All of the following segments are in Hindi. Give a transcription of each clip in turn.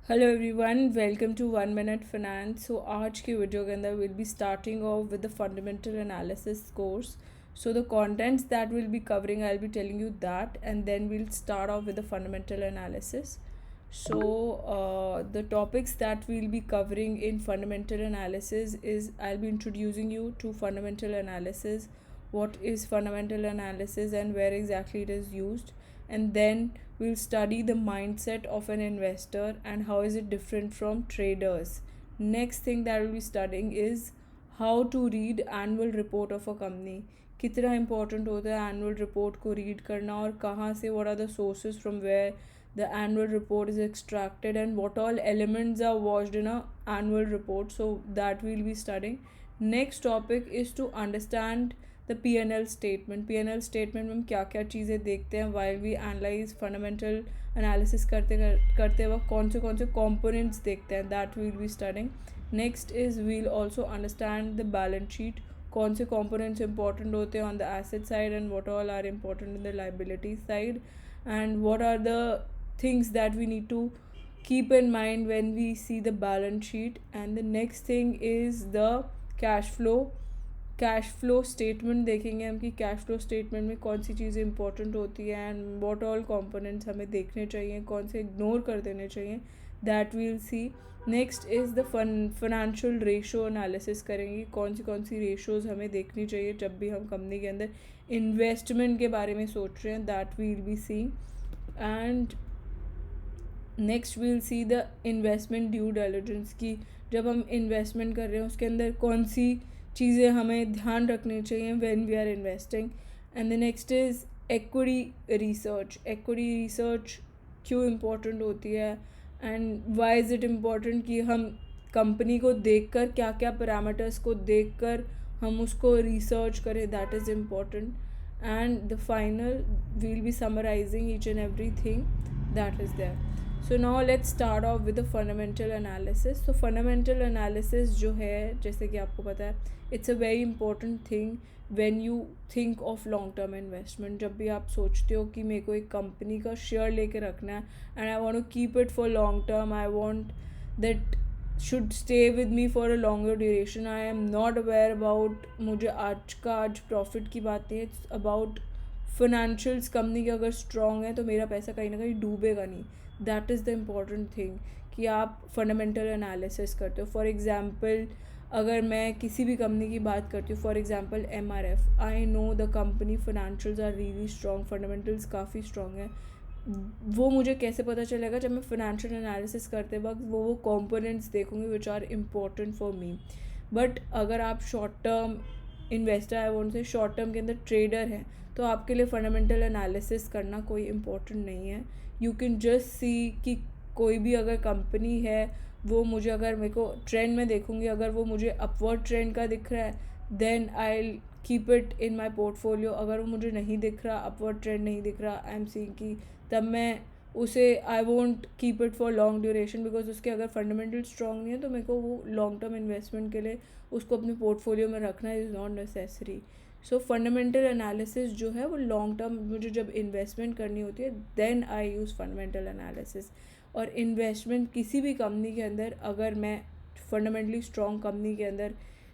Hello everyone, welcome to 1 minute finance. So आज की वीडियो के अंदर will be starting off with the fundamental analysis course. So the contents that we'll be covering, I'll be telling you that, and then we'll start off with the fundamental analysis. So the topics that we'll be covering in fundamental analysis is I'll be introducing you to fundamental analysis, what is fundamental analysis and where exactly it is used, and then we'll study the mindset of an investor and how is it different from traders. Next thing that we'll be studying is how to read annual report of a company. कितना important होता है एनुअल रिपोर्ट को रीड करना और कहाँ से what are the sources from where the annual report is extracted and what all elements are watched in a annual report. So that we'll be studying. Next topic is to understand the P&L statement. P&L statement में हम क्या क्या चीज़ें देखते हैं while we analyse fundamental analysis करते वक्त कौन से कॉम्पोनेंट्स देखते हैं, that we'll be studying. Next is we'll also understand the balance sheet. कौन से कॉम्पोनेंट्स इंपॉर्टेंट होते हैं on the asset side and what all are important in the liability side and what are the things that we need to keep in mind when we see the balance sheet. And the next thing is the cash flow statement देखेंगे हम कि कैश फ्लो स्टेटमेंट में कौन सी चीज़ें इंपॉर्टेंट होती है एंड व्हाट ऑल कंपोनेंट्स हमें देखने चाहिए, कौन से इग्नोर कर देने चाहिए, that we'll see. Next is the financial ratio analysis करेंगे, कौन सी रेशोज़ हमें देखनी चाहिए जब भी हम कंपनी के अंदर इन्वेस्टमेंट के बारे में सोच रहे हैं, that we'll be see. And next we'll see the investment due diligence की जब हम इन्वेस्टमेंट कर रहे हैं उसके अंदर कौन सी चीज़ें हमें ध्यान रखनी चाहिए when we are investing. And the next is equity research क्यों इम्पोर्टेंट होती है and why is it important कि हम कंपनी को देखकर क्या क्या पैरामीटर्स को देखकर हम उसको रिसर्च करें, that is important. And the final we'll be summarizing each and every thing that is there. So now let's start off with the fundamental analysis. तो फंडामेंटल एनालिसिस जो है, जैसे कि आपको पता है, it's a very important thing when you think of long term investment. जब भी आप सोचते हो कि मेरे को एक कंपनी का शेयर लेके रखना है and I want to keep it for long term, I want that should stay with me for a longer duration. I am not aware about मुझे आज प्रॉफिट की बात नहीं है, इट्स अबाउट फाइनेंशियल्स. कंपनी की अगर स्ट्रॉन्ग है तो मेरा पैसा कहीं ना कहीं डूबेगा नहीं. That is the important thing कि आप फंडामेंटल एनालिसिस करते हो. फॉर एग्ज़ाम्पल अगर मैं किसी भी कंपनी की बात करती हूँ, for example MRF, I know the company financials are really strong, fundamentals काफ़ी स्ट्रॉन्ग है. वो मुझे कैसे पता चलेगा? जब मैं फाइनेंशियल एनालिसिस करते वक्त वो कंपोनेंट्स देखूँगी which are important for me. But अगर आप short term investor, I won't say short term के अंदर ट्रेडर हैं, तो आपके लिए फंडामेंटल एनालिसिस करना कोई इम्पोर्टेंट नहीं है. यू कैन जस्ट सी कि कोई भी अगर कंपनी है वो मुझे, अगर मेरे को ट्रेंड में देखूँगी, अगर वो मुझे अपवर्ड ट्रेंड का दिख रहा है then I keep it in my portfolio. अगर वो मुझे नहीं दिख रहा, अपवर्ड ट्रेंड नहीं दिख रहा, आई एम सीइंग कि तब मैं उसे I won't keep it for long duration because उसके अगर फंडामेंटल स्ट्रॉन्ग नहीं है तो मेरे को वो लॉन्ग टर्म इन्वेस्टमेंट के लिए उसको अपने पोर्टफोलियो में रखना is not necessary. So fundamental analysis जो है वो लॉन्ग टर्म मुझे जब इन्वेस्टमेंट करनी होती है then I use fundamental analysis. और इन्वेस्टमेंट किसी भी कंपनी के अंदर अगर मैं फंडामेंटली स्ट्रॉन्ग कंपनी के अंदर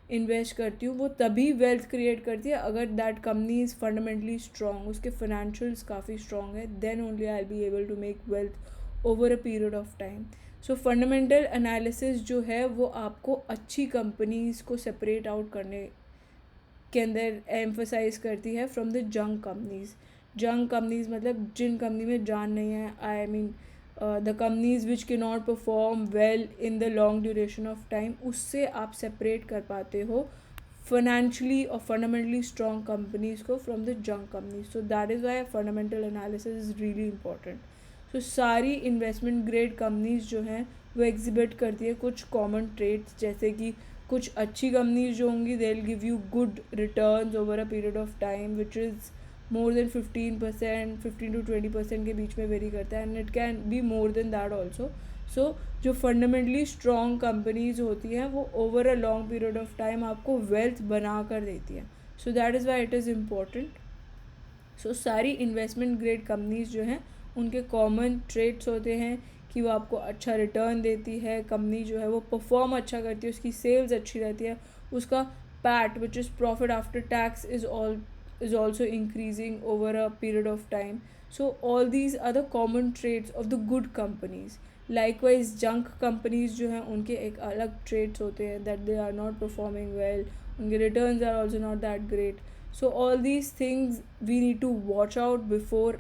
इन्वेस्ट करती हूँ, वो तभी वेल्थ क्रिएट करती है अगर that company is fundamentally strong, उसके फाइनेंशियल्स काफ़ी स्ट्रॉन्ग है, then only I be able to make wealth over a period of time. So fundamental analysis जो है वो आपको अच्छी कंपनीज़ को सेपरेट आउट करने के अंदर एम्फोसाइज करती है from the junk companies. Junk companies मतलब जिन कंपनी में जान नहीं है, I mean the companies which के not perform well in the long duration of time, उससे आप सेपरेट कर पाते हो फाइनेंशियली और फंडामेंटली स्ट्रॉन्ग कंपनीज़ को from the junk companies. So that is why fundamental analysis is really important. So सारी इन्वेस्टमेंट ग्रेड कंपनीज़ जो हैं वो एग्जिबिट करती है कुछ कॉमन ट्रेड्स, जैसे कि कुछ अच्छी कंपनीज जो होंगी they will give you good returns over a period of time which is more than 15%, 15 to 20% के बीच में वेरी करता है and it can be more than that also. So जो फंडामेंटली स्ट्रॉन्ग कंपनीज होती हैं वो over a long period of time आपको वेल्थ बना कर देती हैं. So that is why it is important. So सारी इन्वेस्टमेंट ग्रेड कंपनीज जो हैं उनके कॉमन ट्रेड्स होते हैं कि वो आपको अच्छा रिटर्न देती है, कंपनी जो है वो परफॉर्म अच्छा करती है, उसकी सेल्स अच्छी रहती है, उसका PAT which is profit after tax is also increasing over a period of time. So all these are the common traits of the good companies. Likewise junk companies जो हैं उनके एक अलग traits होते हैं, that they are not performing well, उनके returns are also not that great. So all these things we need to watch out before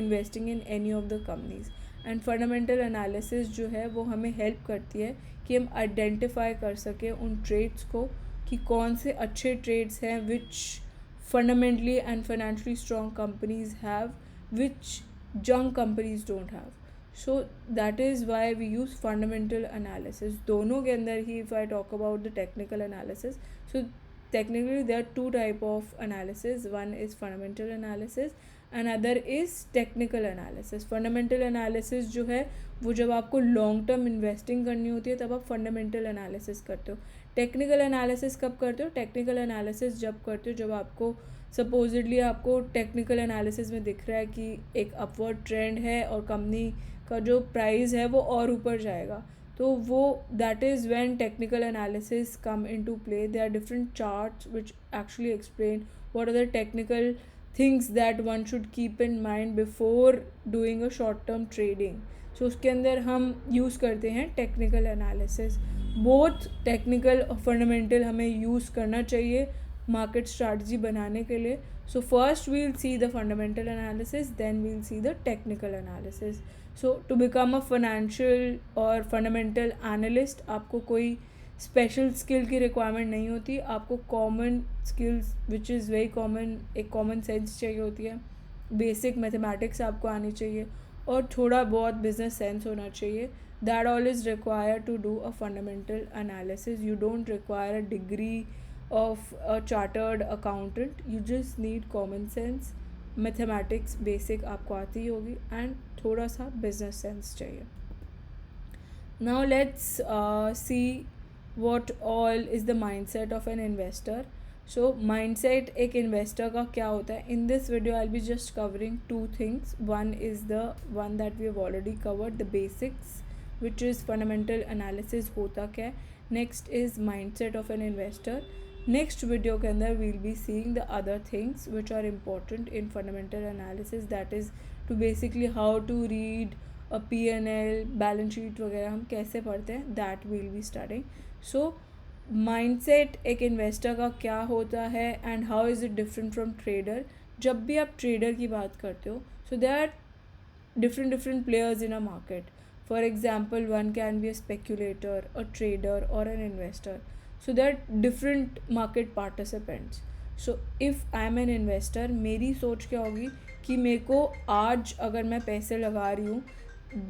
investing in any of the companies. And fundamental analysis जो है वो हमें help करती है कि हम identify कर सकें उन traits को कि कौन से अच्छे traits हैं which fundamentally and financially strong companies have, which junk companies don't have. So that is why we use fundamental analysis. दोनों के अंदर ही if I talk about the technical analysis, so technically there are two type of analysis. One is fundamental analysis, another is technical analysis. Fundamental analysis जो है वो जब आपको लॉन्ग टर्म इन्वेस्टिंग करनी होती है तब आप फंडामेंटल एनालिसिस करते हो. टेक्निकल एनालिसिस कब करते हो? टेक्निकल एनालिसिस जब करते हो जब आपको सपोजिटली आपको टेक्निकल एनालिसिस में दिख रहा है कि एक अपवर्ड ट्रेंड है और कंपनी का जो प्राइस है वो और ऊपर जाएगा, तो वो that is when technical analysis come into play. There are different charts which actually explain what are the technical things that one should keep in mind before doing a short term trading. So उसके अंदर हम यूज़ करते हैं टेक्निकल एनालिसिस. बोथ टेक्निकल और फंडामेंटल हमें यूज़ करना चाहिए मार्केट स्ट्रैटेजी बनाने के लिए. So first we will see the fundamental analysis, then we will see the technical analysis. So to become a financial और फंडामेंटल एनालिस्ट आपको कोई स्पेशल स्किल की रिक्वायरमेंट नहीं होती. आपको common skills which is very common, एक कॉमन सेंस चाहिए होती है, बेसिक मैथमेटिक्स आपको आनी चाहिए और थोड़ा बहुत बिजनेस सेंस होना चाहिए. That all is required to do a fundamental analysis. You don't require a degree of a chartered accountant. You just need common sense, mathematics basic आपको आती होगी and थोड़ा सा business sense चाहिए. Now let's see what all is the mindset of an investor. So mindset एक investor का क्या होता है? In this video I'll be just covering two things. One is the one that we have already covered, the basics, which is fundamental analysis होता क्या है. Next is mindset of an investor. Next video के अंदर we'll be seeing the other things which are important in fundamental analysis, that is to basically how to read a P&L, balance sheet वगैरह हम कैसे पढ़ते हैं, that we'll be studying. So mindset एक investor का क्या होता है and how is it different from trader. जब भी आप trader की बात करते हो, so there are different players in a market. For example, one can be a speculator, a trader or an investor. So there are different market participants. So if I am an investor, मेरी सोच क्या होगी कि मेरे को आज अगर मैं पैसे लगा रही हूँ,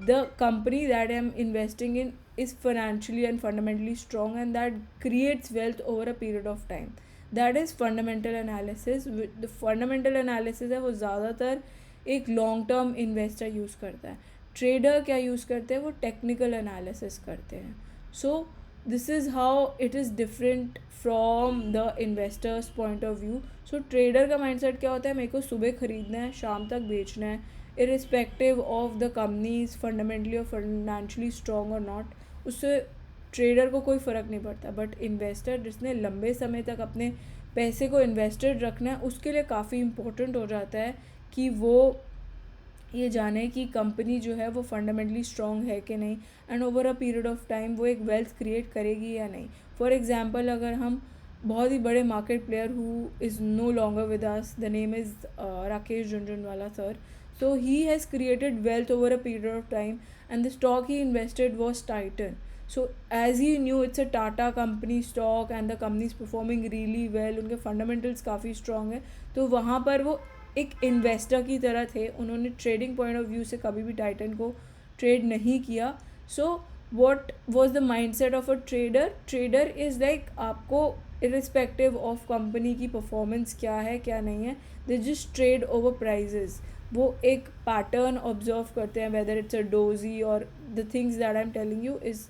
the company that I am investing in is financially and fundamentally strong and that creates wealth over a period of time. That is fundamental analysis. The fundamental analysis है वो ज़्यादातर एक लॉन्ग टर्म इन्वेस्टर यूज़ करता है. ट्रेडर क्या यूज़ करते हैं? वो टेक्निकल एनालिसिस करते हैं. So this is how it is different from the investors point of view. So trader का माइंडसेट क्या होता है? मेरे को सुबह ख़रीदना है, शाम तक बेचना है, irrespective of the companies fundamentally और फाइनेंशियली स्ट्रॉन्ग और नॉट, उससे ट्रेडर को कोई फ़र्क नहीं पड़ता. बट इन्वेस्टर जिसने लंबे समय तक अपने पैसे को इन्वेस्टेड रखना है, उसके लिए काफ़ी इम्पोर्टेंट हो जाता है कि वो ये जाने कि कंपनी जो है वो फंडामेंटली स्ट्रॉन्ग है कि नहीं and over a period of time वो एक वेल्थ क्रिएट करेगी या नहीं. फॉर एग्जांपल, अगर हम बहुत ही बड़े market player who is no longer with us, the name is Rakesh Jhunjhunwala sir. So he has created wealth over a period of time and the stock he invested was Titan. So as he knew it's a Tata company stock and the company is performing really well, उनके fundamentals काफ़ी strong है, तो वहाँ पर वो एक इन्वेस्टर की तरह थे. उन्होंने ट्रेडिंग पॉइंट ऑफ व्यू से कभी भी टाइटन को ट्रेड नहीं किया. So what was the mind set of a trader? Trader is like आपको इरिस्पेक्टिव ऑफ कंपनी की परफॉर्मेंस क्या है क्या नहीं है, they just trade over prices. वो एक पैटर्न ऑब्जर्व करते हैं, वेदर इट्स अ डोजी और the things that I am telling you is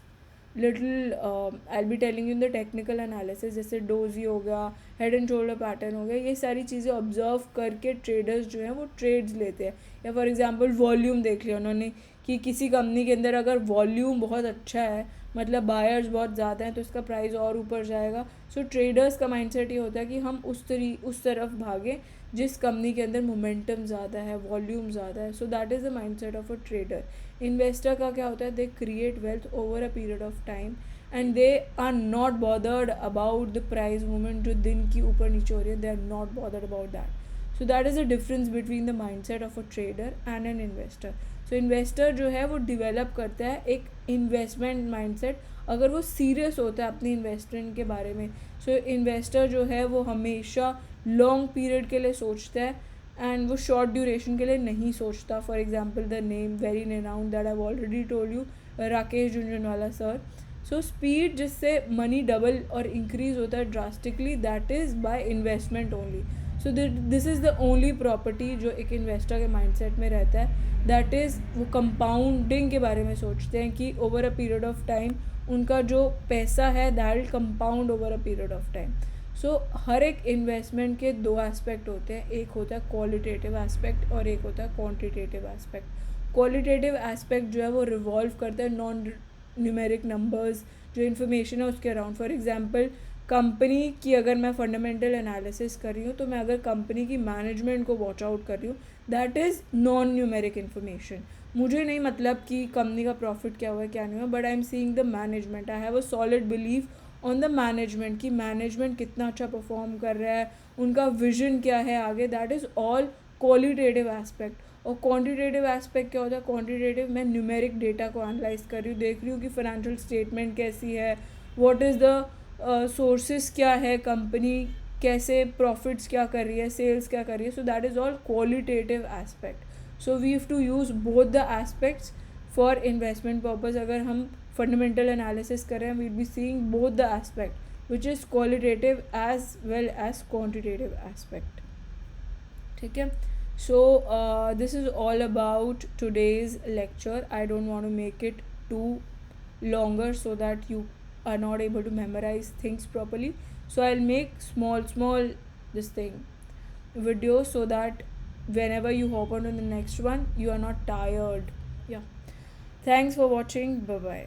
little I will be telling in the technical analysis. जैसे डोजी हो गया, हेड एंड शोल्डर पैटर्न हो गया, ये सारी चीज़ें ऑब्जर्व करके ट्रेडर्स जो हैं वो ट्रेड्स लेते हैं. या फॉर एग्जांपल वॉल्यूम देख लिया उन्होंने कि किसी कंपनी के अंदर अगर वॉल्यूम बहुत अच्छा है, मतलब बायर्स बहुत ज़्यादा हैं, तो इसका प्राइस और ऊपर जाएगा. सो ट्रेडर्स का माइंडसेट ये होता है कि हम उस तरफ भागें जिस कंपनी के अंदर मोमेंटम ज़्यादा है, वॉल्यूम ज़्यादा है. So that is the mindset of a trader. Investor का क्या होता है, they create wealth over a period of time and they are not bothered about the price movement जो दिन की ऊपर नीचे हो रही है. They are not bothered about that. So that is the difference between the mindset of a trader and an investor. So investor जो है वो डिवेलप करता है एक इन्वेस्टमेंट माइंडसेट अगर वो सीरियस होता है अपनी इन्वेस्टमेंट के बारे में. सो इन्वेस्टर जो है वो हमेशा लॉन्ग पीरियड के लिए सोचता है एंड वो शॉर्ट ड्यूरेशन के लिए नहीं सोचता. For example the name very renowned that I already told you, Rakesh Jhunjhunwala sir. So speed जिससे मनी डबल और इंक्रीज होता है drastically, that is by investment only. So this is the only property जो एक इन्वेस्टर के माइंडसेट में रहता है. दैट इज़ वो कंपाउंडिंग के बारे में सोचते हैं कि over a period of time उनका जो पैसा है that will compound over a period of time. So हर एक इन्वेस्टमेंट के दो एस्पेक्ट होते हैं, एक होता है क्वालिटेटिव एस्पेक्ट और एक होता है क्वांटिटेटिव एस्पेक्ट. क्वालिटेटिव एस्पेक्ट जो है वो रिवॉल्व करता है नॉन न्यूमेरिक नंबर्स, जो इन्फॉर्मेशन है उसके अराउंड. फॉर एग्जांपल कंपनी की अगर मैं फंडामेंटल एनालिसिस कर रही हूँ तो मैं अगर कंपनी की मैनेजमेंट को वॉच आउट कर रही हूँ, that is non numeric information. मुझे नहीं मतलब कि कंपनी का प्रॉफिट क्या हुआ है क्या नहीं हुआ, but I am seeing the management. I have a solid believe on the management कि मैनेजमेंट कितना अच्छा परफॉर्म कर रहा है, उनका विजन क्या है आगे. That is all qualitative aspect. और क्वांटिटेटिव एस्पेक्ट क्या होता है, क्वांटिटेटिव मैं न्यूमेरिक डेटा को एनालाइज कर रही हूँ, देख रही हूँ कि फाइनेंशियल स्टेटमेंट कैसी है, व्हाट इज़ द सोर्सेस क्या है, कंपनी कैसे प्रॉफिट्स क्या कर रही है, सेल्स क्या कर रही है. So that is all qualitative aspect. So we have to use both the aspects for investment purpose. अगर हम फंडामेंटल एनालिसिस कर रहे हैं, we will be seeing both the aspect which is qualitative as well as quantitative aspect. ठीक है. So this is all about today's lecture. I don't want to make it too longer so that you are not able to memorize things properly. So I'll make small this thing videos so that whenever you hop on to the next one, you are not tired. Yeah. Thanks for watching. Bye bye.